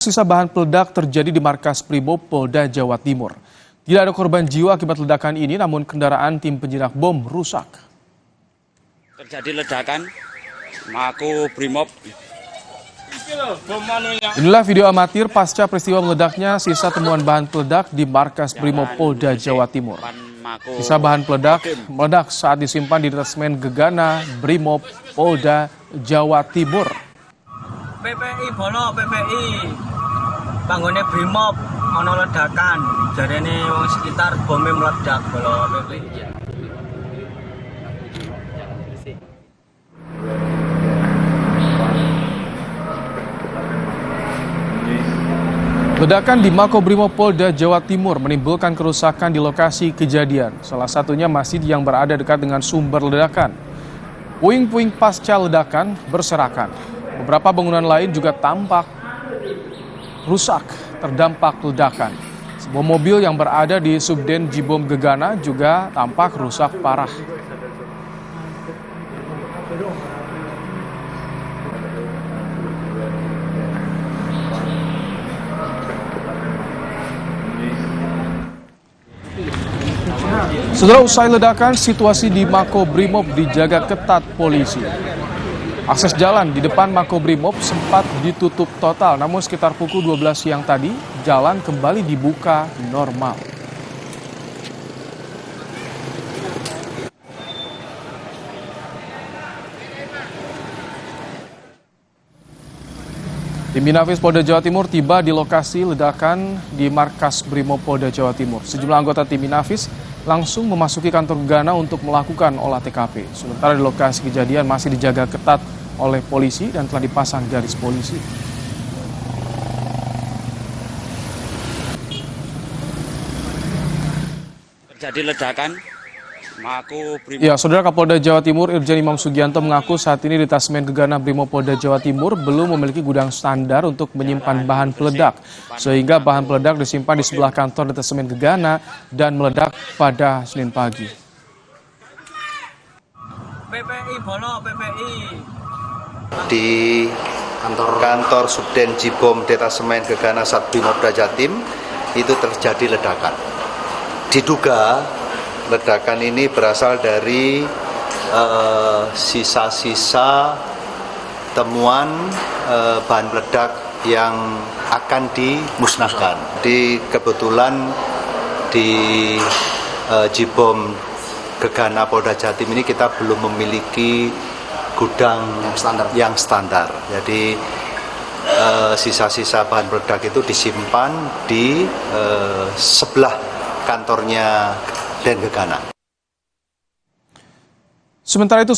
Sisa bahan peledak terjadi di markas Brimob Polda Jawa Timur. Tidak ada korban jiwa akibat ledakan ini, namun kendaraan tim penjinak bom rusak. Terjadi ledakan Mako Brimob. Inilah video amatir pasca peristiwa meledaknya sisa temuan bahan peledak di markas Brimob Polda Jawa Timur. Sisa bahan peledak meledak saat disimpan di Detasmen Gegana Brimob Polda Jawa Timur. PPI bolo PPI bangunnya Brimob ono ledakan jarene wong sekitar bomnya meledak bolo PPI. Ledakan di Makobrimob Polda Jawa Timur menimbulkan kerusakan di lokasi kejadian. Salah satunya masjid yang berada dekat dengan sumber ledakan. Puing-puing pasca ledakan berserakan. Beberapa bangunan lain juga tampak rusak terdampak ledakan. Sebuah mobil yang berada di Subden Jibom Gegana juga tampak rusak parah. Setelah usai ledakan, situasi di Makobrimob dijaga ketat polisi. Akses jalan di depan Makobrimob sempat ditutup total, namun sekitar pukul 12 siang tadi, jalan kembali dibuka normal. Tim Inafis Polda Jawa Timur tiba di lokasi ledakan di markas Brimob Polda Jawa Timur. Sejumlah anggota tim Inafis langsung memasuki kantor Gegana untuk melakukan olah TKP. Sementara di lokasi kejadian masih dijaga ketat oleh polisi dan telah dipasang garis polisi. Terjadi ledakan Mako Brimob. Ya, Saudara Kapolda Jawa Timur Irjen Imam Sugianto mengaku saat ini Detasmen Gegana Brimob Polda Jawa Timur belum memiliki gudang standar untuk menyimpan bahan peledak, sehingga bahan peledak disimpan di sebelah kantor Detasmen Gegana dan meledak pada Senin pagi. PPI bolo PPI di kantor Subden Jibom Detasmen Gegana Satbrimob Jatim itu terjadi ledakan. Diduga ledakan ini berasal dari sisa-sisa temuan bahan peledak yang akan dimusnahkan. Kebetulan di Jibom Gegana Polda Jatim ini kita belum memiliki gudang yang standar. Jadi sisa-sisa bahan peledak itu disimpan di sebelah kantornya Den Gegana. Sementara itu